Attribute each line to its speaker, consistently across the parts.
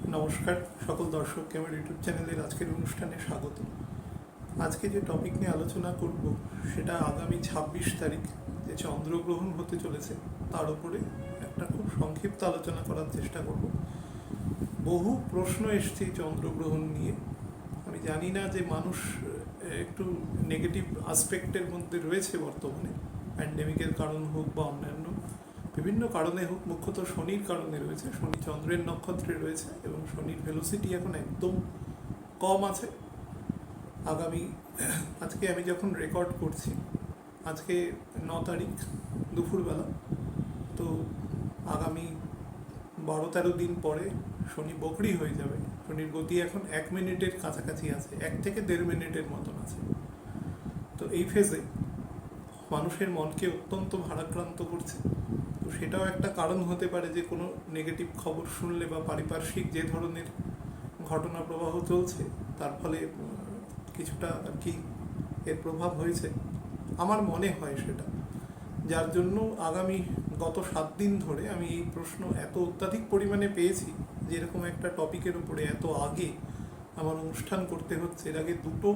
Speaker 1: নমস্কার সকল দর্শককে আমার ইউটিউব চ্যানেলের আজকের অনুষ্ঠানে স্বাগত। আজকে যে টপিক নিয়ে আলোচনা করব সেটা আগামী ২৬ তারিখ যে চন্দ্রগ্রহণ হতে চলেছে তার উপরে একটা খুব সংক্ষিপ্ত আলোচনা করার চেষ্টা করব। বহু প্রশ্ন এসছে চন্দ্রগ্রহণ নিয়ে। আমি জানি না যে মানুষ একটু নেগেটিভ আসপেক্টের মধ্যে রয়েছে বর্তমানে, প্যান্ডেমিকের কারণ হোক বা অন্যান্য বিভিন্ন কারণে হোক, মুখ্যত শনির কারণে রয়েছে। শনি চন্দ্রের নক্ষত্রে রয়েছে এবং শনির ভেলোসিটি এখন একদম কম আছে। আজকে আমি যখন রেকর্ড করছি, আজকে ৯ তারিখ দুপুরবেলা, তো আগামী ১২-১৩ দিন পরে শনি বকরি হয়ে যাবে। শনির গতি এখন ১ মিনিটের কাছাকাছি আছে, ১ থেকে ১.৫ মিনিটের মতন আছে। তো এই ফেজে মানুষের মনকে অত্যন্ত ভারাক্রান্ত করছে। তো সেটাও একটা কারণ হতে পারে যে কোনো নেগেটিভ খবর শুনলে বা পারিপার্শ্বিক যে ধরনের ঘটনা প্রবাহ চলছে তার ফলে কিছুটা আর কি এর প্রভাব হয়েছে, আমার মনে হয় সেটা। যার জন্য গত ৭ দিন ধরে আমি এই প্রশ্ন এত অত্যাধিক পরিমাণে পেয়েছি যে এরকম একটা টপিকের উপরে এত আগে আমার অনুষ্ঠান করতে হচ্ছে। এর আগে দুটো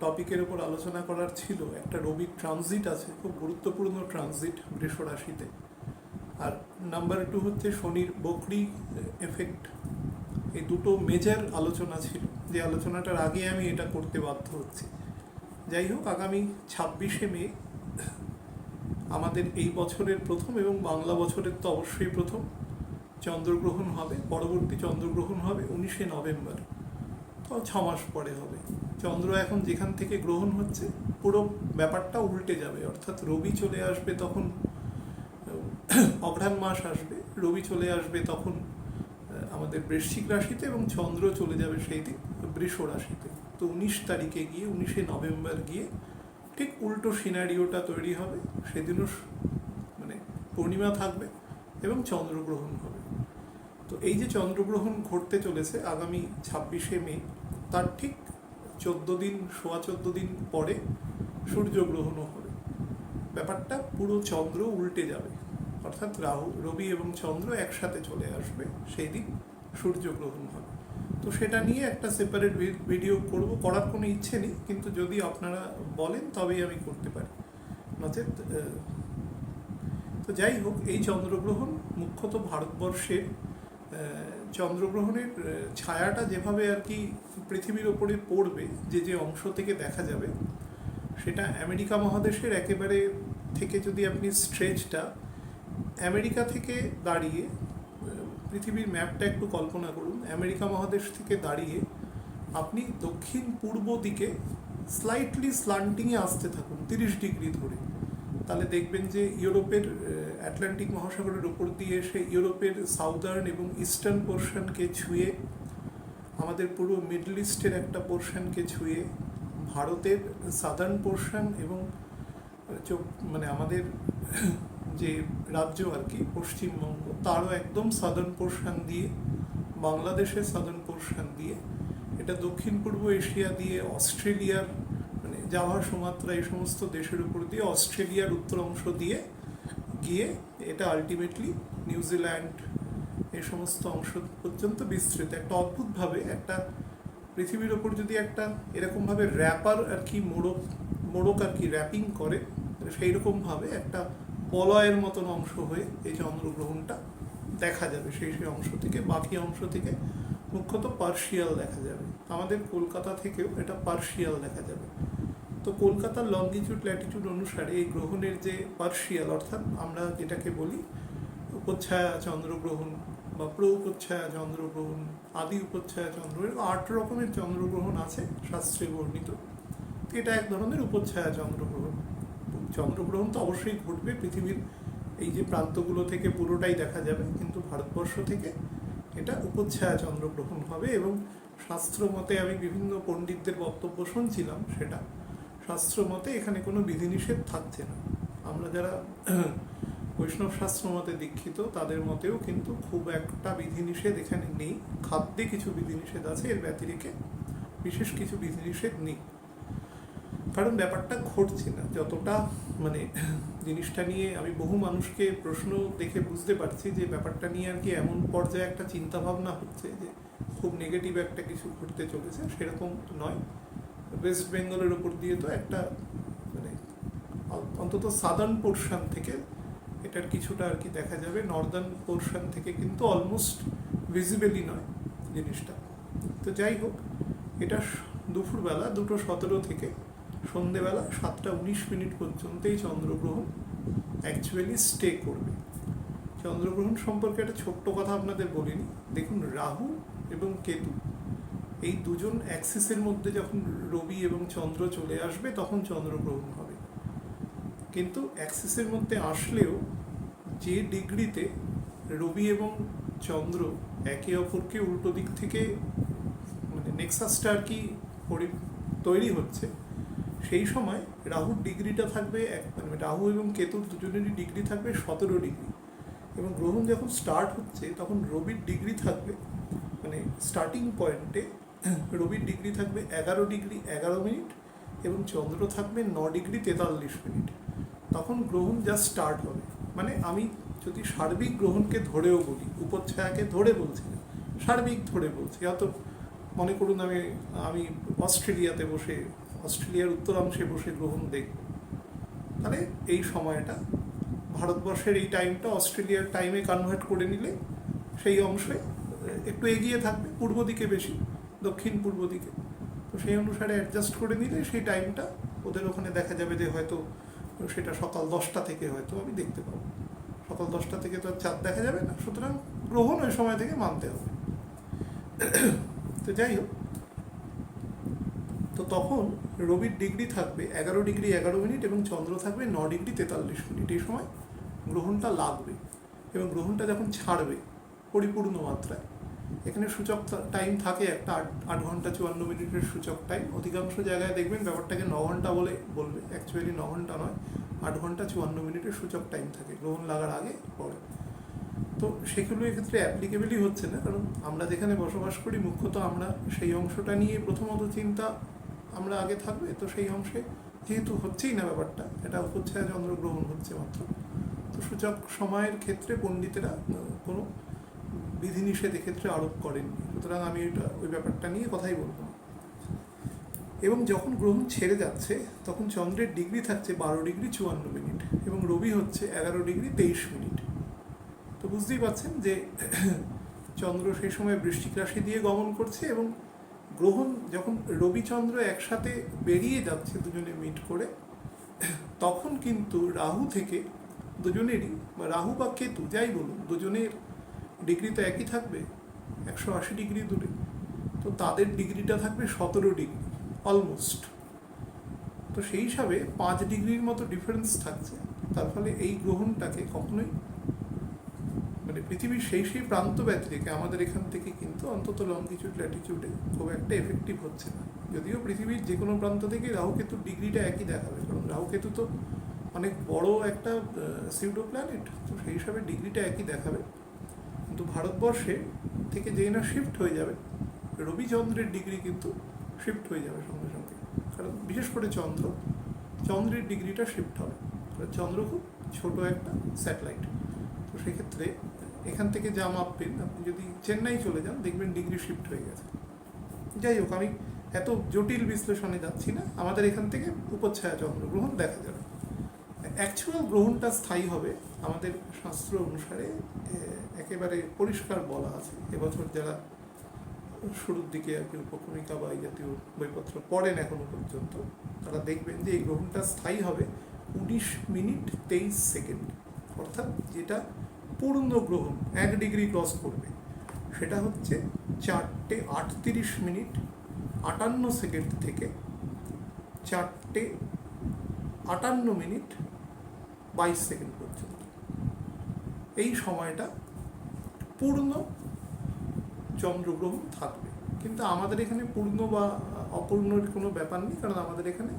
Speaker 1: টপিকের উপর আলোচনা করার ছিল। একটা রবির ট্রানজিট আছে, খুব গুরুত্বপূর্ণ ট্রানজিট বৃষ রাশিতে, আর নাম্বার 2 হচ্ছে শনির বকরি এফেক্ট। এই দুটো মেজর আলোচনা ছিল, যে আলোচনাটার আগে আমি এটা করতে বাধ্য হচ্ছি। যাই হোক, আগামী ২৬শে মে আমাদের এই বছরের প্রথম এবং বাংলা বছরের তো অবশ্যই প্রথম চন্দ্রগ্রহণ হবে। পরবর্তী চন্দ্রগ্রহণ হবে ১৯শে নভেম্বর, তো ৬ মাস পরে হবে। চন্দ্র এখন যেখান থেকে গ্রহণ হচ্ছে পুরো ব্যাপারটা উল্টে যাবে, অর্থাৎ রবি চলে আসবে তখন, অঘ্রাণ মাস আসবে, রবি চলে আসবে তখন আমাদের বৃশ্চিক রাশিতে এবং চন্দ্র চলে যাবে সেই দিন বৃষ রাশিতে। তো ১৯ তারিখে গিয়ে, ১৯শে নভেম্বর গিয়ে ঠিক উল্টো সিনারিওটা তৈরি হবে। সেদিনও মানে পূর্ণিমা থাকবে এবং চন্দ্রগ্রহণ হবে। তো এই যে চন্দ্রগ্রহণ ঘটতে চলেছে আগামী ২৬শে মে, তার ঠিক 14 দিন পরে সূর্যগ্রহণও হবে। ব্যাপারটা পুরো চন্দ্র উল্টে যাবে, অর্থাৎ রবি এবং চন্দ্র একসাথে চলে আসবে, সেই দিন সূর্যগ্রহণ হবে। তো সেটা নিয়ে একটা সেপারেট ভিডিও করার কোনো ইচ্ছে নেই, কিন্তু যদি আপনারা বলেন তবেই আমি করতে পারি, নচেত তো যাই হোক, এই চন্দ্রগ্রহণ মুখ্যত ভারতবর্ষের চন্দ্রগ্রহণের ছায়াটা যেভাবে আর কি পৃথিবীর ওপরে পড়বে, যে অংশ থেকে দেখা যাবে, সেটা আমেরিকা মহাদেশের একেবারে থেকে যদি আপনি স্ট্রেচটা আমেরিকা থেকে দাঁড়িয়ে পৃথিবীর ম্যাপটা একটু কল্পনা করুন। আমেরিকা মহাদেশ থেকে দাঁড়িয়ে আপনি দক্ষিণ পূর্ব দিকে স্লাইটলি স্লান্টিংয়ে আসতে থাকুন ৩০ ডিগ্রি ধরে, তাহলে দেখবেন যে ইউরোপের আটলান্টিক মহাসাগরের ওপর দিয়ে এসে ইউরোপের সাউদার্ন এবং ইস্টার্ন পোর্শনকে ছুঁয়ে, আমাদের পুরো মিডল ইস্টের একটা পোর্শনকে ছুঁয়ে, ভারতের সাদার্ন পোর্শন এবং মানে আমাদের যে রাজ্য আর কি পশ্চিমবঙ্গ, তারও একদম সাদার্ন পোর্শন দিয়ে, বাংলাদেশের সাদার্ন পোর্শন দিয়ে, এটা দক্ষিণ পূর্ব এশিয়া দিয়ে, অস্ট্রেলিয়ার মানে জাভা, সুমাত্রা এই সমস্ত দেশের উপর দিয়ে, অস্ট্রেলিয়ার উত্তর অংশ দিয়ে গিয়ে এটা আলটিমেটলি নিউজিল্যান্ড এই সমস্ত অংশ পর্যন্ত বিস্তৃত। একটা অদ্ভুতভাবে একটা পৃথিবীর ওপর যদি একটা এরকমভাবে র্যাপার আর কি মোড়ক আর কি র্যাপিং করে, সেই রকমভাবে একটা বলয়ের মতন অংশ হয়ে এই চন্দ্রগ্রহণটা দেখা যাবে। সেই অংশ থেকে, বাকি অংশ থেকে মুখ্যত পার্শিয়াল দেখা যাবে। আমাদের কলকাতা থেকেও এটা পার্শিয়াল দেখা যাবে। তো কলকাতার লঙ্গিটিউড ল্যাটিটিউড অনুসারে এই গ্রহণের যে পার্শিয়াল, অর্থাৎ আমরা যেটাকে বলি উপচ্ছায়া চন্দ্রগ্রহণ বা উপচ্ছায়া চন্দ্রগ্রহণ, আদি উপচ্ছায়া চন্দ্রগ্রহণ, ৮ রকমের চন্দ্রগ্রহণ আছে শাস্ত্রে বর্ণিত। তো এটা এক ধরনের উপচ্ছায়া চন্দ্রগ্রহণ। চন্দ্রগ্রহণ তো অবশ্যই ঘটবে, পৃথিবীর এই যে প্রান্তগুলো থেকে পুরোটাই দেখা যাবে, কিন্তু ভারতবর্ষ থেকে এটা উপচ্ছায়া চন্দ্রগ্রহণ হবে। এবং শাস্ত্র মতে, আমি বিভিন্ন পণ্ডিতদের বক্তব্য শুনছিলাম, সেটা শাস্ত্র মতে এখানে কোনো বিধিনিষেধ থাকছে না। আমরা যারা বৈষ্ণব শাস্ত্র মতে দীক্ষিত, তাদের মতেও কিন্তু খুব একটা বিধিনিষেধ এখানে নেই। খাদ্যে কিছু বিধিনিষেধ আছে, এর ব্যতিরেকে বিশেষ কিছু বিধিনিষেধ নেই। কারণ ব্যাপারটা ঘটছে না যতটা, মানে জিনিসটা নিয়ে আমি বহু মানুষকে প্রশ্ন দেখে বুঝতে পারছি যে ব্যাপারটা নিয়ে আর কি এমন পর্যায়ে একটা চিন্তা ভাবনা হচ্ছে যে খুব নেগেটিভ একটা কিছু ঘটতে চলেছে, সেরকম নয়। ওয়েস্ট বেঙ্গলের ওপর দিয়ে তো একটা, মানে অন্তত সাদার্ন পোর্শন থেকে এটার কিছুটা আর কি দেখা যাবে, নর্দার্ন পোর্শন থেকে কিন্তু অলমোস্ট ভিজিবেলই নয় জিনিসটা। তো যাই হোক, এটা দুপুরবেলা 2:17 থেকে সন্ধেবেলা 7:19 পর্যন্ত এই চন্দ্রগ্রহণ অ্যাকচুয়ালি স্টে করবে। চন্দ্রগ্রহণ সম্পর্কে একটা ছোট্ট কথা আপনাদের বলিনি। দেখুন, রাহু এবং কেতু এই দুজন অ্যাক্সিসের মধ্যে যখন রবি এবং চন্দ্র চলে আসবে তখন চন্দ্রগ্রহণ হবে। কিন্তু অ্যাক্সিসের মধ্যে আসলেও যে ডিগ্রিতে রবি এবং চন্দ্র একে অপরকে উল্টো দিক থেকে, মানে নেক্সাসটা আর কি তৈরি হচ্ছে, সেই সময় রাহুর ডিগ্রিটা থাকবে মানে রাহু এবং কেতুর দুজনেরই ডিগ্রি থাকবে 17 ডিগ্রি। এবং গ্রহণ যখন স্টার্ট হচ্ছে তখন রবির ডিগ্রি থাকবে, মানে স্টার্টিং পয়েন্টে রবির ডিগ্রি থাকবে 11 ডিগ্রি 11 মিনিট এবং চন্দ্র থাকবে 9 ডিগ্রি 43 মিনিট। তখন গ্রহণ জাস্ট স্টার্ট হবে। মানে আমি যদি সার্বিক গ্রহণকে ধরেও বলি, উপচ্ছায়াকে ধরে বলছি না, সার্বিক ধরে বলছি, অত মনে করুন আমি অস্ট্রেলিয়াতে বসে, অস্ট্রেলিয়ার উত্তরাংশে বসে গ্রহণ দেখব, তাহলে এই সময়টা ভারতবর্ষের এই টাইমটা অস্ট্রেলিয়ার টাইমে কনভার্ট করে নিলে সেই অংশে একটু এগিয়ে থাকবে, পূর্ব দিকে বেশি, দক্ষিণ পূর্ব দিকে। তো সেই অনুসারে অ্যাডজাস্ট করে নিলে সেই টাইমটা ওদের ওখানে দেখা যাবে যে হয়তো সেটা সকাল 10টা থেকে হয়তো আমি দেখতে পাবো। সকাল 10টা থেকে তো আর চাঁদ দেখা যাবে না, সুতরাং গ্রহণ ওই সময় থেকে মানতে হবে। তো যাই হোক, তো তখন রবির ডিগ্রি থাকবে 11 ডিগ্রি 11 মিনিট এবং চন্দ্র থাকবে 9 ডিগ্রি 43 মিনিট। এই সময় গ্রহণটা লাগবে এবং গ্রহণটা যখন ছাড়বে পরিপূর্ণ মাত্রায়, এখানে সূচক টাইম থাকে একটা 8 ঘন্টা 54 মিনিটের সূচক টাইম। অধিকাংশ জায়গায় দেখবেন ব্যাপারটাকে 9 ঘন্টা বলবে, অ্যাকচুয়ালি 9 ঘন্টা নয়, 8 ঘন্টা 54 মিনিটের সূচক টাইম থাকে গ্রহণ লাগার আগে পরে। তো সেগুলো এক্ষেত্রে অ্যাপ্লিকেবলই হচ্ছে না, কারণ আমরা যেখানে বসবাস করি মুখ্যত আমরা সেই অংশটা নিয়ে প্রথমত চিন্তা আমরা আগে থাকবে। তো সেই অংশে যেহেতু হচ্ছেই না ব্যাপারটা, এটা উপচ্ছায়া চন্দ্রগ্রহণ হচ্ছে মাত্র, তো সূচক সময়ের ক্ষেত্রে পণ্ডিতেরা কোনো বিধিনিষেধ এক্ষেত্রে আরোপ করেননি, সুতরাং আমি ওই ব্যাপারটা নিয়ে কথাই বলবো না। এবং যখন গ্রহণ ছেড়ে যাচ্ছে তখন চন্দ্রের ডিগ্রি থাকছে 12 ডিগ্রি 54 মিনিট এবং রবি হচ্ছে 11 ডিগ্রি 23 মিনিট। তো বুঝতেই পারছেন যে চন্দ্র সেই সময় বৃশ্চিক রাশি দিয়ে গমন করছে এবং গ্রহণ যখন রবি চন্দ্র একসাথে বেরিয়ে যাচ্ছে দুজনে মিট করে, তখন কিন্তু রাহু থেকে দুজনেরই, রাহু বা কেতু যাই বলুন, দুজনের ডিগ্রি তো একই থাকবে, 180 ডিগ্রি দূরে, তো তাদের ডিগ্রিটা থাকবে 17 ডিগ্রি অলমোস্ট। তো সেই হিসাবে 5 ডিগ্রির মতো ডিফারেন্স থাকছে। তার ফলে এই গ্রহণটাকে কখনোই, মানে পৃথিবীর সেই প্রান্ত ব্যতিরেকে আমাদের এখান থেকে কিন্তু অন্তত লংজিটিউড ল্যাটিটিউডে খুব একটা এফেক্টিভ হচ্ছে না। যদিও পৃথিবীর যে কোনো প্রান্ত থেকে রাহুকেতুর ডিগ্রিটা একই দেখাবে, কারণ রাহুকেতু তো অনেক বড় একটা সিউডো প্ল্যানেট, তো সেই হিসাবে ডিগ্রিটা একই দেখাবে। কিন্তু ভারতবর্ষে থেকে যেই না শিফট হয়ে যাবে, রবি চন্দ্রের ডিগ্রি কিন্তু শিফট হয়ে যাবে সঙ্গে সঙ্গে, কারণ বিশেষ করে চন্দ্রের ডিগ্রিটা শিফট হবে, কারণ চন্দ্র খুব ছোটো একটা স্যাটেলাইট। তো সেক্ষেত্রে এখান থেকে যা মাপবেন, আপনি যদি চেন্নাই চলে যান দেখবেন ডিগ্রি শিফট হয়ে গেছে। যাই হোক, আমি এত জটিল বিশ্লেষণে যাচ্ছি না, আমাদের এখান থেকে উপচ্ছায়া চন্দ্রগ্রহণ দেখা যাবে। অ্যাকচুয়াল গ্রহণটা স্থায়ী হবে আমাদের শাস্ত্র অনুসারে, একেবারে পরিষ্কার বলা আছে। এবছর যারা শুরুর দিকে আর কি উপক্রমিকা বা এই জাতীয় বইপত্র পড়েন এখনো পর্যন্ত, তারা দেখবেন যে এই গ্রহণটা স্থায়ী হবে 19 মিনিট 23 সেকেন্ড, অর্থাৎ যেটা পূর্ণ গ্রহণ 1 ডিগ্রি ক্রস করবে সেটা হচ্ছে 4:38 মিনিট 58 সেকেন্ড থেকে 4:58 মিনিট 22 সেকেন্ড পর্যন্ত। এই সময়টা পূর্ণ চন্দ্রগ্রহণ থাকবে। কিন্তু আমাদের এখানে পূর্ণ বা অপূর্ণর কোনো ব্যাপার নেই, কারণ আমাদের এখানে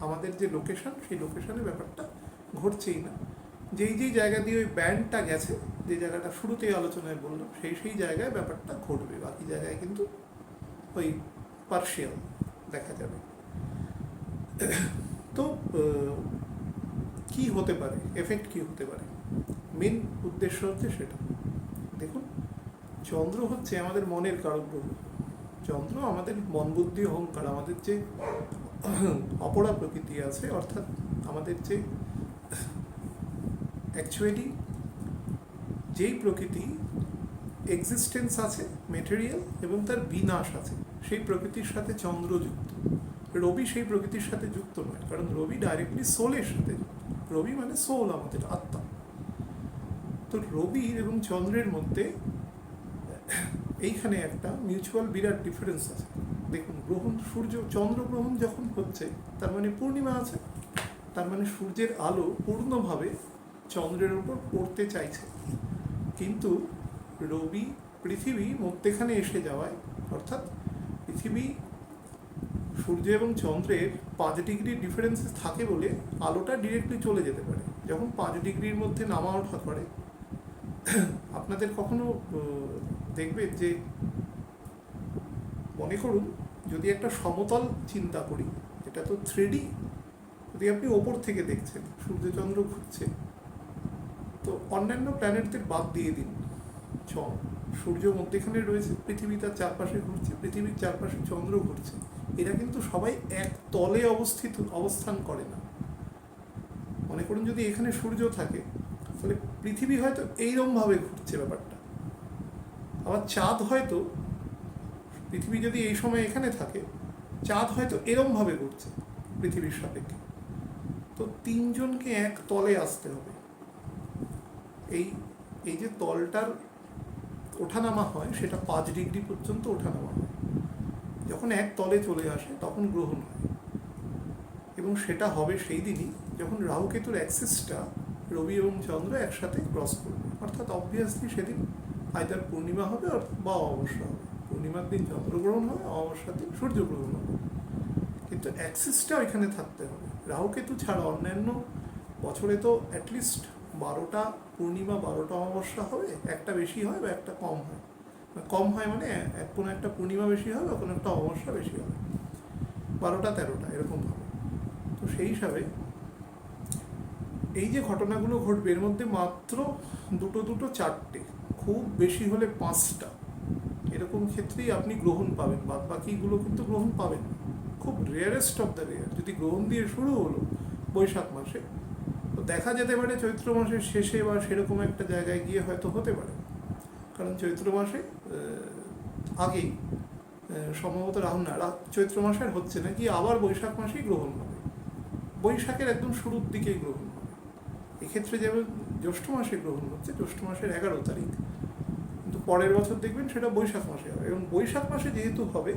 Speaker 1: আমাদের যে লোকেশন, সেই লোকেশনে ব্যাপারটা ঘটছেই না। যেই জায়গা দিয়ে ওই ব্যান্ডটা গেছে, যে জায়গাটা শুরুতেই আলোচনায় বললাম, সেই জায়গায় ব্যাপারটা ঘটবে, বাকি জায়গায় কিন্তু ওই পার্শিয়াল দেখা যাবে। তো কি হতে পারে, এফেক্ট কি হতে পারে, মেন উদ্দেশ্য হচ্ছে সেটা। দেখুন, চন্দ্র হচ্ছে আমাদের মনের কারক গ্রহ। চন্দ্র আমাদের মন বুদ্ধি অহংকার, আমাদের যে অপরা প্রকৃতি আছে, অর্থাৎ আমাদের যে অ্যাকচুয়ালি যেই প্রকৃতি এক্সিস্টেন্স আছে মেটেরিয়াল এবং তার বিনাশ আছে, সেই প্রকৃতির সাথে চন্দ্র যুক্ত। রবি সেই প্রকৃতির সাথে যুক্ত নয়, কারণ রবি ডাইরেক্টলি সোলের সাথে যুক্ত। রবি মানে সোল, আমাদের আত্মা। তো রবি এবং চন্দ্রের মধ্যে এইখানে একটা মিউচুয়াল বিরাট ডিফারেন্স আছে। দেখুন, গ্রহণ, সূর্য চন্দ্রগ্রহণ যখন হচ্ছে, তার মানে পূর্ণিমা আছে, তার মানে সূর্যের আলো পূর্ণভাবে চন্দ্রের উপর পড়তে চাইছে। কিন্তু রবি পৃথিবী মধ্যেখানে এসে যাওয়ায়, অর্থাৎ পৃথিবী সূর্য এবং চন্দ্রের 5 ডিগ্রি ডিফারেন্স থাকে বলে আলোটা ডিরেক্টলি চলে যেতে পারে। যখন 5 ডিগ্রির মধ্যে নামা ওঠা করে, আপনাদের কখনো দেখবেন যে, মনে করুন যদি একটা সমতল চিন্তা করি, এটা তো 3D, যদি আপনি ওপর থেকে দেখছেন সূর্যচন্দ্র ঘুরছে, তো অন্যান্য প্ল্যানেটদের বাদ দিয়ে দিন, সূর্য মধ্যেখানে রয়েছে, পৃথিবী তার চারপাশে ঘুরছে, পৃথিবীর চারপাশে চন্দ্র ঘুরছে, এরা কিন্তু সবাই এক তলে অবস্থান করে না। মনে করুন যদি এখানে সূর্য থাকে, তাহলে পৃথিবী হয়তো এইরকমভাবে ঘুরছে ব্যাপারটা। আবার চাঁদ হয়তো, পৃথিবী যদি এই সময় এখানে থাকে, চাঁদ হয়তো এরমভাবে ঘুরছে পৃথিবীর সাপেক্ষে। তো তিনজনকে এক তলে আসতে হবে। এই এই যে তলটার ওঠানামা হয়, সেটা 5 ডিগ্রি পর্যন্ত ওঠানামা হয়। যখন এক তলে চলে আসে, তখন গ্রহণ হয়। এবং সেটা হবে সেই দিনই যখন রাহুকেতুর অ্যাক্সিসটা রবি এবং চন্দ্র একসাথে ক্রস করবে। অর্থাৎ অবভিয়াসলি সেদিন আইদার পূর্ণিমা হবে বা অমাবস্যা হবে। পূর্ণিমার দিন চন্দ্রগ্রহণ হবে, অমাবস্যার দিন সূর্যগ্রহণ হবে। কিন্তু অ্যাক্সিসটা ওইখানে থাকতে হবে। রাহুকেতু ছাড়া অন্যান্য বছরে তো অ্যাটলিস্ট 12টা পূর্ণিমা, 12টা অমাবস্যা হবে, একটা বেশি হয় বা একটা কম হয়। কম হয় মানে কোনো একটা পূর্ণিমা বেশি হবে বা কোনো একটা অমাবস্যা বেশি হবে, 12টা 13টা এরকম হবে। তো সেই হিসাবে এই যে ঘটনাগুলো ঘটবে, এর মধ্যে মাত্র দুটো 4টে, খুব বেশি হলে 5টা এরকম ক্ষেত্রেই আপনি গ্রহণ পাবেন। বাদ বাকিগুলো কিন্তু গ্রহণ পাবেন না। খুব রেয়ারেস্ট অফ দ্য রেয়ার। যদি গ্রহণ দিয়ে শুরু হলো বৈশাখ মাসে, তো দেখা যেতে পারে চৈত্র মাসের শেষে বা সেরকম একটা জায়গায় গিয়ে হয়তো হতে পারে। কারণ চৈত্র মাসে আগেই সম্ভবত চৈত্র মাসের হচ্ছে না, কি আবার বৈশাখ মাসেই গ্রহণ হবে। বৈশাখের একদম শুরুর দিকেই গ্রহণ হবে। এক্ষেত্রে যেমন জ্যৈষ্ঠ মাসে গ্রহণ হচ্ছে, জ্যৈষ্ঠ মাসের 11 তারিখ, কিন্তু পরের বছর দেখবেন সেটা বৈশাখ মাসে হবে। এবং বৈশাখ মাসে যেহেতু হবে,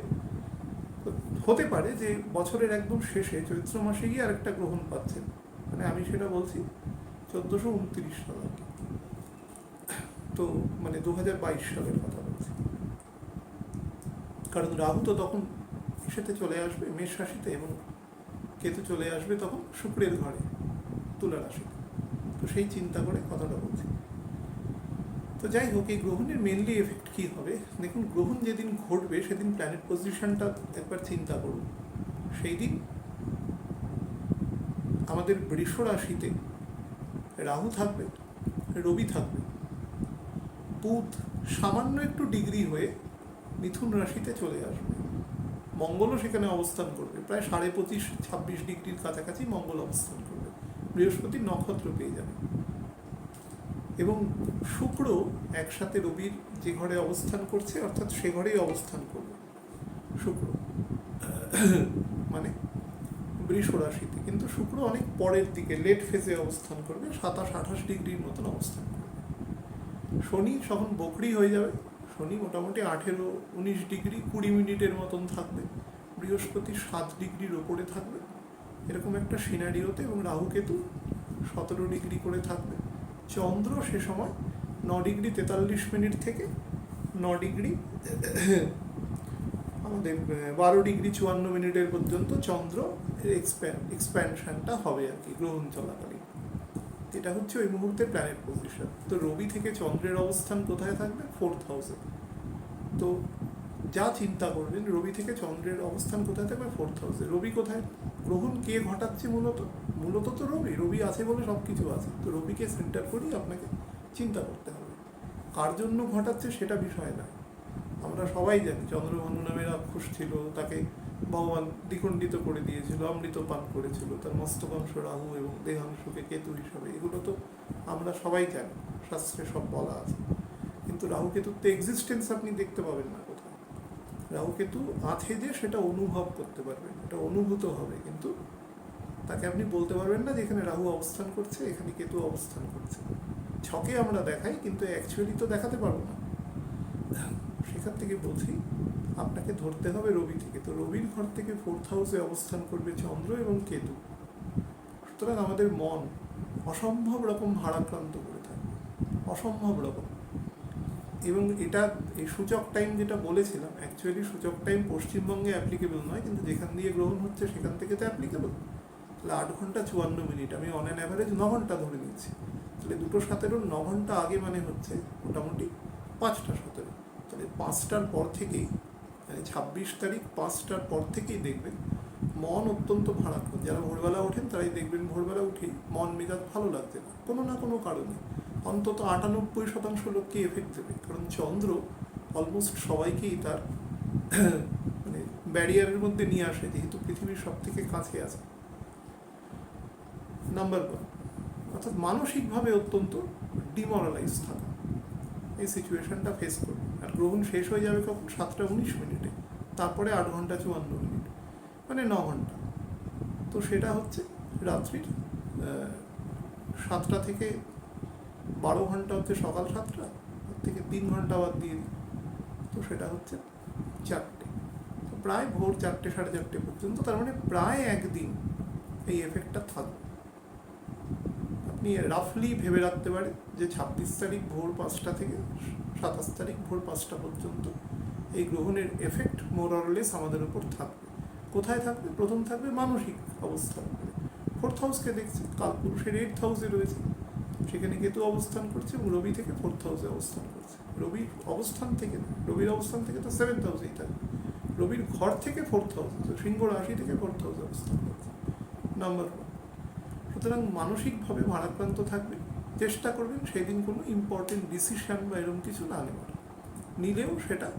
Speaker 1: হতে পারে যে বছরের একদম শেষে চৈত্র মাসে গিয়ে আরেকটা গ্রহণ পাচ্ছেন। মানে আমি সেটা বলছি 1429 সাল আর কি। তো মানে 2022 সালের কথা বলছি। কারণ রাহু তো তখন এসেতে চলে আসবে মেষ রাশিতে, এবং কেতু চলে আসবে তখন শুক্রের ঘরে তুলা রাশিতে। তো সেই চিন্তা করে কথাটা বলছি। তো যাই হোক, এই গ্রহণের মেনলি এফেক্ট কী হবে দেখুন। গ্রহণ যেদিন ঘটবে সেদিন প্ল্যানেট পজিশনটা একবার চিন্তা করুন। সেই দিন আমাদের বৃষ রাশিতে রাহু থাকবে, রবি থাকবে, বুধ সামান্য একটু ডিগ্রি হয়ে মিথুন রাশিতে চলে আসবে, মঙ্গলও সেখানে অবস্থান করবে, প্রায় 25-26 ডিগ্রির কাছাকাছি মঙ্গল অবস্থান করবে, বৃহস্পতির নক্ষত্র পেয়ে যাবে। এবং শুক্র একসাথে রবির যে ঘরে অবস্থান করছে, অর্থাৎ সে ঘরেই অবস্থান করবে শুক্র, মানে বৃষ রাশিতে। কিন্তু শুক্র অনেক পরের দিকে, লেট ফেজে অবস্থান করবে, 27-28 ডিগ্রির মতন অবস্থান করবে। শনি তখন বকরি হয়ে যাবে, শনি মোটামুটি 18-19 ডিগ্রি 20 মিনিটের মতন থাকবে, বৃহস্পতি 7 ডিগ্রির ওপরে থাকবে, এরকম একটা সিনারিওতে। এবং রাহুকেতু 17 ডিগ্রি করে থাকবে। চন্দ্র সে সময় 9 ডিগ্রি 43 মিনিট থেকে 9 ডিগ্রি আমাদের 12 ডিগ্রি 54 মিনিটের পর্যন্ত চন্দ্র এক্সপ্যানশনটা হবে আর কি গ্রহণ চলাকালীন। এটা হচ্ছে ওই মুহূর্তে প্ল্যানেট পজিশন। তো রবি থেকে চন্দ্রের অবস্থান কোথায় থাকবে? 4th হাউসে। তো যা চিন্তা করবেন, রবি থেকে চন্দ্রের অবস্থান কোথায় থাকবে? 4th হাউসে। রবি কোথায়? গ্রহণ কে ঘটাচ্ছে? মূলত তো রবি আছে বলে সব কিছু আছে। তো রবিকে সেন্টার করেই আপনাকে চিন্তা করতে হবে। কার জন্য ঘটাচ্ছে সেটা বিষয় না। আমরা সবাই জানি চন্দ্রভানু নামে রাক্ষস ছিল, তাকে ভগবান দ্বিখণ্ডিত করে দিয়েছিল, অমৃত পান করেছিল, তার মস্তকাংশ রাহু এবং দেহাংশকে কেতু হিসাবে। এগুলো তো আমরা সবাই জানি, শাস্ত্রে সব বলা আছে। কিন্তু রাহু কেতুর তো এক্সিস্টেন্স আপনি দেখতে পাবেন না কোথাও। রাহু কেতু আছে যে সেটা অনুভব করতে পারবেন, এটা অনুভূত হবে, কিন্তু তাকে আপনি বলতে পারবেন না যে এখানে রাহু অবস্থান করছে, এখানে কেতু অবস্থান করছে। ছকে আমরা দেখাই, কিন্তু অ্যাকচুয়ালি তো দেখাতে পারবো না। সেখান থেকে বলছি আপনাকে ধরতে হবে রবি থেকে। তো রবির ঘর থেকে 4th হাউসে অবস্থান করবে চন্দ্র এবং কেতু। সুতরাং আমাদের মন অসম্ভব রকম ভারাক্রান্ত করে থাকবে, অসম্ভব রকম। এবং এটা এই সূচক টাইম যেটা বলেছিলাম, অ্যাকচুয়ালি সূচক টাইম পশ্চিমবঙ্গে অ্যাপ্লিকেবল নয়, কিন্তু যেখান দিয়ে গ্রহণ হচ্ছে সেখান থেকে তো অ্যাপ্লিকেবল। তাহলে 8 ঘন্টা 54 মিনিট, আমি অন অ্যান অ্যাভারেজ 9 ঘন্টা ধরে নিচ্ছি। তাহলে 2:17 9 ঘন্টা আগে মানে হচ্ছে মোটামুটি 5:17। তাহলে 5টার পর থেকেই, মানে 26 তারিখ 5টার পর থেকেই দেখবেন মন অত্যন্ত ভারাক্রান্ত। যারা ভোরবেলা ওঠেন তারাই দেখবেন ভোরবেলা উঠেই মন মেজাজ ভালো লাগছে না, কোনো না কোনো কারণে। অন্তত 98% লোককে এফেক্ট দেবে, কারণ চন্দ্র অলমোস্ট সবাইকেই তার মানে ব্যারিয়ারের মধ্যে নিয়ে আসে, যেহেতু পৃথিবীর সব থেকে কাছে আছে। নাম্বার 1, অর্থাৎ মানসিকভাবে অত্যন্ত ডিমোরালাইজ থাকা, এই সিচুয়েশনটা ফেস করবে। আর গ্রহণ শেষ হয়ে যাবে কখন? 7:19 মিনিটে, তারপরে 8 ঘন্টা 54 মিনিট, মানে 9 ঘন্টা। তো সেটা হচ্ছে রাত্রির 7টা থেকে 12 ঘন্টা হচ্ছে সকাল 7টা, থেকে 3 ঘন্টা বাদ দিয়ে দিই, তো সেটা হচ্ছে 4টে। তো প্রায় ভোর 4টে 4:30 পর্যন্ত, তার মানে প্রায় একদিন এই এফেক্টটা থাকবে। আপনি রাফলি ভেবে রাখতে পারেন যে 26 তারিখ ভোর 5টা থেকে 27 তারিখ ভোর 5টা পর্যন্ত এই গ্রহণের এফেক্ট মোরলেস আমাদের উপর থাকবে। কোথায় থাকবে? প্রথম থাকবে মানসিক অবস্থান। 4th হাউসকে দেখছি, কালপুরুষের 8th হাউসে রয়েছে, সেখানে কেতু অবস্থান করছে এবং রবি থেকে 4th হাউসে অবস্থান করছে। রবির অবস্থান থেকে তো 7th হাউসেই থাকবে। রবির ঘর থেকে 4th হাউসে, তো সিংহ রাশি থেকে 4th হাউসে অবস্থান করছে। নাম্বার 1। সুতরাং মানসিকভাবে ভারাক্রান্ত থাকবে। চেষ্টা করবেন সেই দিন কোনো ইম্পর্টেন্ট ডিসিশন বা এরকম কিছু না নেওয়ার। নিলেও সেটা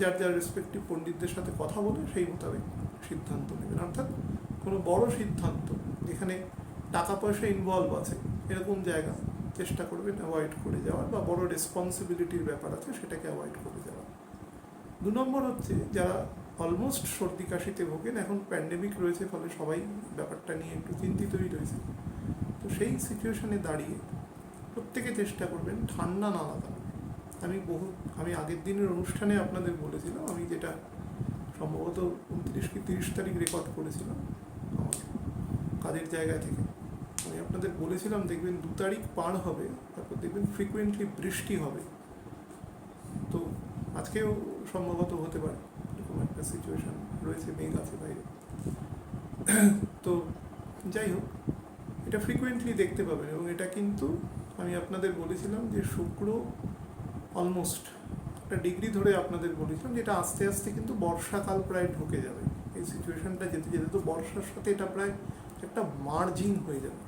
Speaker 1: যার যার রেসপেক্টিভ পণ্ডিতদের সাথে কথা বলে সেই মোতাবেক সিদ্ধান্ত নেবেন। অর্থাৎ কোনো বড় সিদ্ধান্ত যেখানে টাকা পয়সা ইনভলভ আছে এরকম জায়গা চেষ্টা করবেন অ্যাভয়েড করে যাওয়ার, বা বড় রেসপন্সিবিলিটির ব্যাপার আছে সেটাকে অ্যাভয়েড করে যাওয়ার। 2 নম্বর হচ্ছে যারা অলমোস্ট সর্দি কাশিতে ভোগেন, এখন প্যান্ডেমিক রয়েছে, ফলে সবাই ব্যাপারটা নিয়ে একটু চিন্তিতই রয়েছে। তো সেই সিচুয়েশনে দাঁড়িয়ে প্রত্যেকে চেষ্টা করবেন ঠান্ডা না লাগানো। আমি আগের দিনের অনুষ্ঠানে আপনাদের বলেছিলাম, আমি যেটা সম্ভবত 29 কি 30 তারিখ রেকর্ড করেছিলাম আমার কাজের জায়গা থেকে, আমি আপনাদের বলেছিলাম দেখবেন 2 তারিখ পার হবে, তারপর দেখবেন ফ্রিকুয়েন্টলি বৃষ্টি হবে। তো আজকেও সম্ভবত হতে পারে, এরকম একটা সিচুয়েশন রয়েছে, মেঘ আছে বাইরে। তো যাই হোক, এটা ফ্রিকুয়েন্টলি দেখতে পাবেন। এবং এটা কিন্তু আমি আপনাদের বলেছিলাম যে শুক্র অলমোস্ট একটা ডিগ্রি ধরে আপনাদের বলেছিলাম যে এটা আস্তে আস্তে কিন্তু বর্ষাকাল প্রায় ঢুকে যাবে। এই সিচুয়েশনটা যেতে যেতে তো বর্ষার সাথে এটা প্রায় একটা মার্জিং হয়ে যাবে।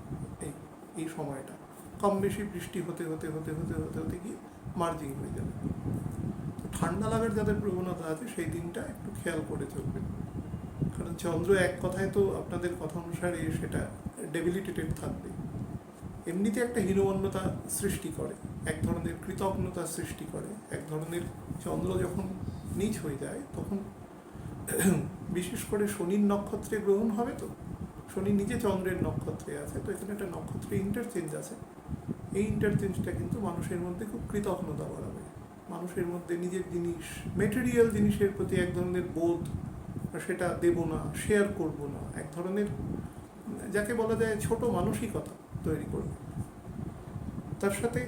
Speaker 1: এই সময়টা কম বেশি বৃষ্টি হতে হতে হতে হতে হতে হতে গিয়ে মার্জিং হয়ে যাবে। তো ঠান্ডা লাগার যাদের প্রবণতা আছে সেই দিনটা একটু খেয়াল করে চলবেন, কারণ চন্দ্র এক কথায় তো আপনাদের কথা অনুসারে সেটা ডেবিলিটেটেড থাকবে। এমনিতে একটা হীনমন্যতা সৃষ্টি করে, এক ধরনের কৃতজ্ঞতা সৃষ্টি করে। এক ধরনের চন্দ্র যখন নীচ হয়ে যায় তখন বিশেষ করে শনির নক্ষত্রে গ্রহণ হবে, তো শনি নিজে চন্দ্রের নক্ষত্রে আছে, তো এখানে একটা নক্ষত্রে ইন্টারচেঞ্জ আছে। এই ইন্টারচেঞ্জটা কিন্তু মানুষের মধ্যে খুব কৃতজ্ঞতা বাড়াবে। মানুষের মধ্যে নিজের জিনিস, মেটেরিয়াল জিনিসের প্রতি এক ধরনের বোধ, সেটা দেব না, শেয়ার করব না, এক ধরনের যাকে বলা যায় ছোট মানসিকতা তৈরি করবে। তার সাথে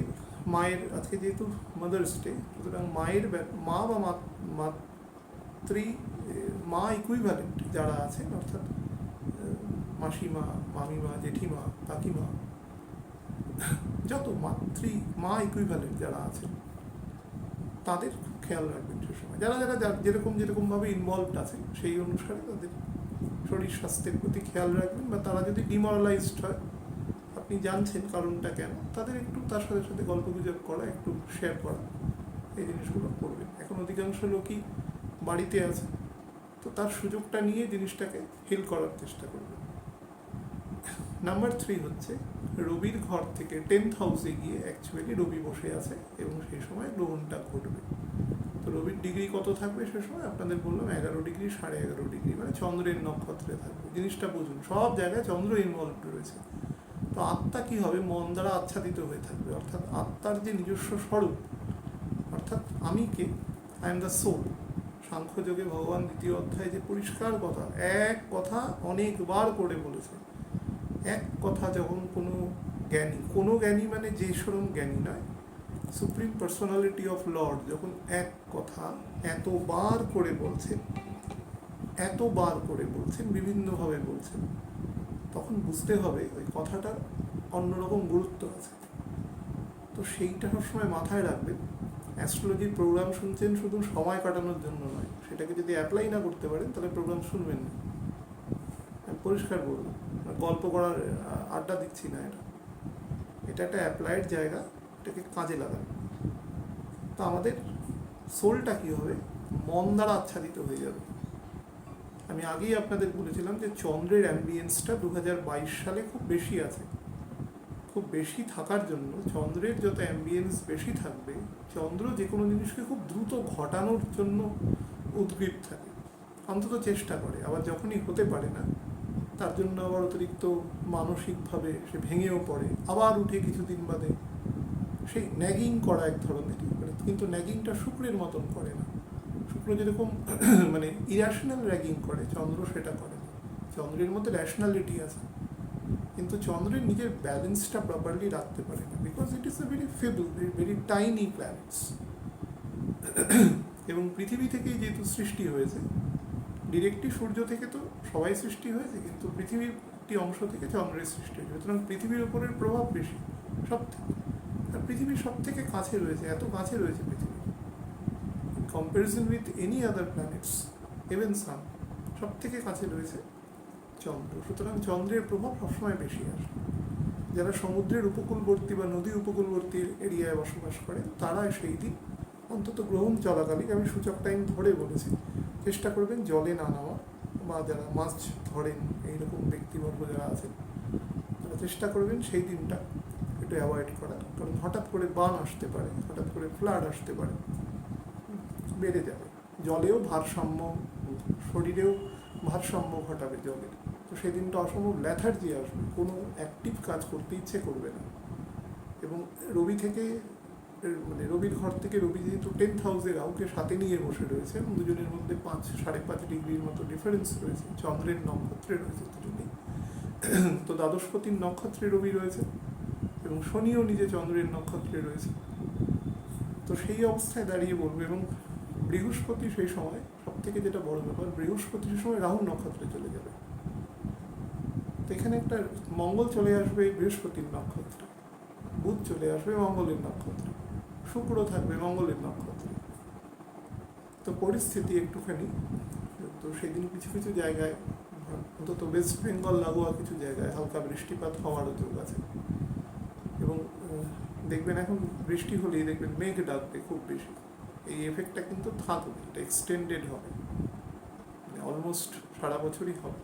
Speaker 1: মায়ের, আজকে যেহেতু মাদার্স ডে, সুতরাং মায়ের মা বা মা ইকুইভ্যালেন্ট যারা আছেন, অর্থাৎ মাসিমা, মামিমা, জেঠিমা, কাকিমা, যত মা ইকুইভ্যালেন্ট যারা আছেন, তাদের খুব খেয়াল রাখবেন সে সময়। যারা যারা যেরকমভাবে ইনভলভড আছে সেই অনুসারে তাদের শরীর স্বাস্থ্যের প্রতি খেয়াল রাখবেন, বা তারা যদি ডিমোরালাইজড হয়, আপনি জানছেন কারণটা কেন, তাদের একটু তার সাথে সাথে গল্পগুজব করা, একটু শেয়ার করা, এই জিনিসগুলো করবেন। এখন অধিকাংশ লোকই বাড়িতে আছে, তো তার সুযোগটা নিয়ে জিনিসটাকে হিল করার চেষ্টা করবেন। নাম্বার 3 হচ্ছে রবির ঘর থেকে 10th হাউসে গিয়ে অ্যাকচুয়ালি রবি বসে আছে এবং সেই সময় গ্রহণটা ঘটবে। তো রবির ডিগ্রি কত থাকবে সে সময়? আপনাদের বললাম 11 ডিগ্রি, 11.5 ডিগ্রি, মানে চন্দ্রের নক্ষত্রে থাকবে। জিনিসটা বুঝুন, সব জায়গায় চন্দ্র ইনভলভড রয়েছে। তো আত্মা কী হবে? মন দ্বারা আচ্ছাদিত হয়ে থাকবে, অর্থাৎ আত্মার যে নিজস্ব স্বরূপ, অর্থাৎ আমি কে, আই এম দ্য সোল। সাংখ্যযোগে ভগবান 2য় অধ্যায়ে যে পরিষ্কার কথা, এক কথা অনেকবার করে বলেছে। এক কথা যখন কোনো জ্ঞানী মানে যে সেরকম জ্ঞানী নয়, সুপ্রিম পার্সোনালিটি অফ লর্ড যখন এক কথা এতবার করে বলছেন, বিভিন্নভাবে বলছেন, তখন বুঝতে হবে ওই কথাটার অন্যরকম গুরুত্ব আছে। তো সেইটা সবসময় মাথায় রাখবেন। অ্যাস্ট্রোলজির প্রোগ্রাম শুনছেন শুধু সময় কাটানোর জন্য নয়, সেটাকে যদি অ্যাপ্লাই না করতে পারেন তাহলে প্রোগ্রাম শুনবেন না। আমি পরিষ্কার বলবো, গল্প করার আড্ডা দিচ্ছি না, এটা একটা অ্যাপ্লাইড জায়গা, এটাকে কাজে লাগান। তো আমাদের সোলটা কী হবে? মন দ্বারা আচ্ছাদিত হয়ে যাবে। আমি আগেই আপনাদের বলেছিলাম যে চন্দ্রের অ্যাম্বিয়েন্সটা 2022 সালে খুব বেশি আছে। খুব বেশি থাকার জন্য চন্দ্রের যত অ্যাম্বিয়েন্স বেশি থাকবে, চন্দ্র যে কোনো জিনিসকে খুব দ্রুত ঘটানোর জন্য উদ্গ্রীব থাকে, অন্তত চেষ্টা করে। আবার যখনই হতে পারে না, তার জন্য আবার অতিরিক্ত মানসিকভাবে সে ভেঙেও পড়ে, আবার উঠে কিছুদিন বাদে। সেই ন্যাগিং করা এক ধরনের, কিন্তু ন্যাগিংটা শুক্রের মতন করে না। শুক্র যেরকম মানে ইরাশনাল র্যাগিং করে, চন্দ্র সেটা করে না। চন্দ্রের মধ্যে র্যাশনালিটি আছে, কিন্তু চন্দ্রের নিজের ব্যালেন্সটা প্রপারলি রাখতে পারে না, because it is a very fable, very tiny planets. এবং পৃথিবী থেকেই যেহেতু সৃষ্টি হয়েছে, ডিরেক্টলি সূর্য থেকে তো সবাই সৃষ্টি হয়েছে, কিন্তু পৃথিবীর একটি অংশ থেকে চন্দ্রের সৃষ্টি হয়েছে, সুতরাং পৃথিবীর উপরের প্রভাব বেশি সব থেকে। আর পৃথিবীর সব থেকে কাছে রয়েছে, এত কাছে রয়েছে পৃথিবী, in comparison with any other planets, even sun, সব থেকে কাছে রয়েছে চন্দ্র। সুতরাং চন্দ্রের প্রভাব সবসময় বেশি আসে। যারা সমুদ্রের উপকূলবর্তী বা নদী উপকূলবর্তী এরিয়ায় বসবাস করেন, তারা সেই দিন অন্তত গ্রহণ চলাকালীন, আমি সূচক টাইম ধরে বলেছি, চেষ্টা করবেন জলে না নামা, বা যারা মাছ ধরেন এইরকম ব্যক্তিবর্গ যারা আছেন, তারা চেষ্টা করবেন সেই দিনটা একটু অ্যাভয়েড করার। কারণ হঠাৎ করে বান আসতে পারে, হঠাৎ করে ফ্লাড আসতে পারে, বেড়ে যাবে। জলেও ভারসাম্য, শরীরেও ভারসাম্য ঘটাবে জলের। তো সেই দিনটা অসম্ভব ল্যাথার্জি আসবে, কোনো অ্যাক্টিভ কাজ করতে ইচ্ছে করবে না। এবং রবি থেকে মানে রবির ঘর থেকে রবি যেহেতু 10th হাউসে রাহুকে সাথে নিয়ে বসে রয়েছে, দুজনের মধ্যে 5-5.5 ডিগ্রির মতো ডিফারেন্স রয়েছে, চন্দ্রের নক্ষত্রে রয়েছে দুজনেই। তো দ্বাদশপতির নক্ষত্রে রবি রয়েছে এবং শনিও নিজে চন্দ্রের নক্ষত্রে রয়েছে। তো সেই অবস্থায় দাঁড়িয়ে বলবো, এবং বৃহস্পতি সেই সময় সব থেকে যেটা বড় ব্যাপার, বৃহস্পতি সেই সময় রাহুর নক্ষত্রে চলে যাবে। তো এখানে একটা মঙ্গল চলে আসবে বৃহস্পতির নক্ষত্রে, বুধ চলে আসবে মঙ্গলের নক্ষত্রে, শুক্র থাকবে মঙ্গলের নক্ষত্রে। তো পরিস্থিতি একটুখানি, তো সেদিন কিছু কিছু জায়গায়, অন্তত ওয়েস্ট বেঙ্গল লাগোয়া কিছু জায়গায় হালকা বৃষ্টিপাত হওয়ারও যোগ আছে। এবং দেখবেন এখন বৃষ্টি হলেই দেখবেন মেঘ ডাকবে খুব বেশি। এই এফেক্টটা কিন্তু থাকবে, এটা এক্সটেন্ডেড হবে, মানে অলমোস্ট সারা বছরই হবে।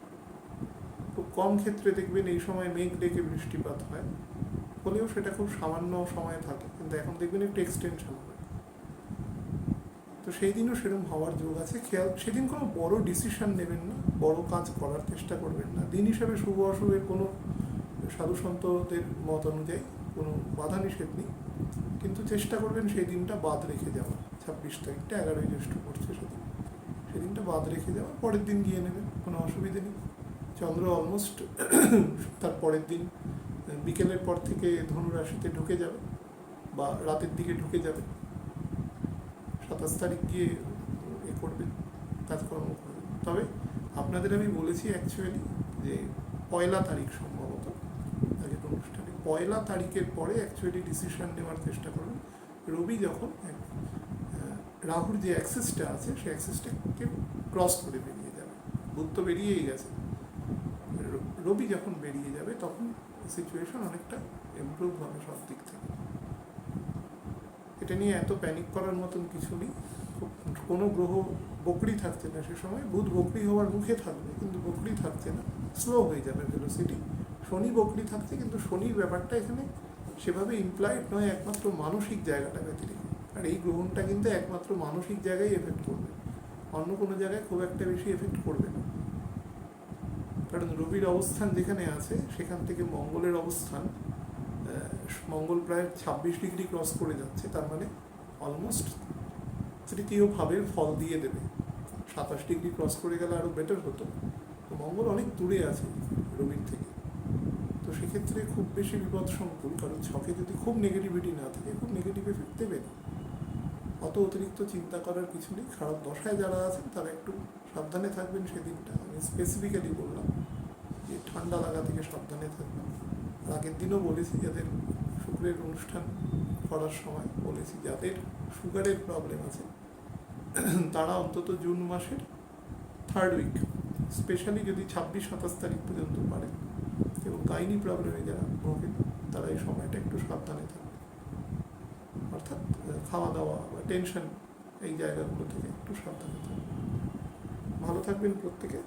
Speaker 1: খুব কম ক্ষেত্রে দেখবেন এই সময় মেঘ ডেকে বৃষ্টিপাত হয়, হলেও সেটা খুব সামান্য সময় থাকে, কিন্তু এখন দেখবেন একটু এক্সটেনশন হবে। তো সেই দিনও সেরকম হওয়ার যোগ আছে। খেয়াল, সেদিন কোনো বড় ডিসিশন নেবেন না, বড় কাজ করার চেষ্টা করবেন না। দিন হিসাবে শুভ অশুভের কোনো সাধুসন্তদের মত অনুযায়ী কোনো বাধা নিষেধ নেই, কিন্তু চেষ্টা করবেন সেই দিনটা বাদ রেখে যাওয়া। 26 তারিখটা 11ই জ্যৈষ্ঠ পড়ছে, সেদিনটা বাদ রেখে যাওয়া, পরের দিন গিয়ে নেবেন, কোনো অসুবিধে নেই। চন্দ্র অলমোস্ট তার পরের দিন বিকেলের পর থেকে ধনু রাশিতে ঢুকে যাবে, বা রাতের দিকে ঢুকে যাবে। 27 তারিখ গিয়ে করবেন, কাজকর্ম করবেন। তবে আপনাদের আমি বলেছি অ্যাকচুয়ালি যে 1 তারিখ সম্ভবত আগের অনুষ্ঠানে, 1 তারিখের পরে অ্যাকচুয়ালি ডিসিশন নেওয়ার চেষ্টা করবেন। রবি যখন রাহুর যে অ্যাক্সিসটা আছে সেই অ্যাক্সিসটাকে ক্রস করে বেরিয়ে যাবে। বুধ তো বেরিয়েই গেছে, রবি যখন বেরিয়ে যাবে তখন সিচুয়েশন অনেকটা ইমপ্রুভ হবে সব দিক থেকে। এটা নিয়ে এত প্যানিক করার মতন কিছু নেই। কোনো গ্রহ বকরি থাকছে না সে সময়, বুধ বকরি হওয়ার মুখে থাকবে কিন্তু বকরি থাকছে না, স্লো হয়ে যাবে ভেলোসিটি। শনি বকরি থাকছে কিন্তু শনির ব্যাপারটা এখানে সেভাবে ইমপ্লয়েড নয়, একমাত্র মানসিক জায়গাটা ব্যতিরেকে। আর এই গ্রহণটা কিন্তু একমাত্র মানসিক জায়গায় এফেক্ট করবে, অন্য কোনো জায়গায় খুব একটা বেশি এফেক্ট করবে না। কারণ রবির অবস্থান যেখানে আছে সেখান থেকে মঙ্গলের অবস্থান, মঙ্গল প্রায় 26 ডিগ্রি ক্রস করে যাচ্ছে, তার মানে অলমোস্ট তৃতীয় ভাবের ফল দিয়ে দেবে। 27 ডিগ্রি ক্রস করে গেলে আরও বেটার হতো। তো মঙ্গল অনেক দূরে আছে রবির থেকে, তো সেক্ষেত্রে খুব বেশি বিপদ সংকুল, কারণ ছকে যদি খুব নেগেটিভিটি না থাকে খুব নেগেটিভ এফেক্ট দেবে না। অত অতিরিক্ত চিন্তা করার কিছু নেই। খারাপ দশায় যারা আছেন তারা একটু সাবধানে থাকবেন সেদিনটা। আমি স্পেসিফিক্যালি বললাম যে ঠান্ডা লাগা থেকে সাবধানে থাকবেন। আগের দিনও বলেছি, যাদের শুক্রের অনুষ্ঠান করার সময় বলেছি যাদের সুগারের প্রবলেম আছে তারা অন্তত জুন মাসের 3rd উইক, স্পেশালি যদি 26-27 তারিখ পর্যন্ত পারেন, এবং গাইনি প্রবলেমে যারা ভোগেন তারা এই সময়টা একটু সাবধানে থাকবে। অর্থাৎ খাওয়া দাওয়া বা টেনশন এই জায়গাগুলো থেকে একটু সাবধানে থাকবে। ভালো থাকবেন প্রত্যেকে।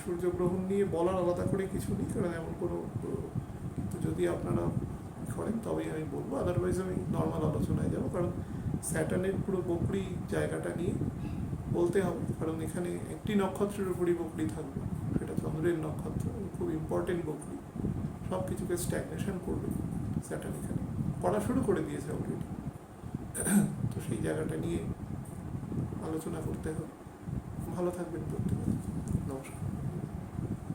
Speaker 1: সূর্যগ্রহণ নিয়ে বলার আলাদা করে কিছু নেই, কারণ এমন কোনো, কিন্তু যদি আপনারা করেন তবেই আমি বলবো, আদারওয়াইজ আমি নর্মাল আলোচনায় যাব। কারণ স্যাটার্নের পুরো বকরি জায়গাটা নিয়ে বলতে হবে, কারণ এখানে একটি নক্ষত্রের উপরই বকরি থাকবে, সেটা চন্দ্রের নক্ষত্র, খুব ইম্পর্টেন্ট বকরি, সব কিছুকে স্ট্যাগনেশন করবে স্যাটার্ন, এখানে করা শুরু করে দিয়েছে অলরেডি। তো সেই জায়গাটা নিয়ে আলোচনা করতে হবে। ভালো থাকবেন প্রত্যেকে।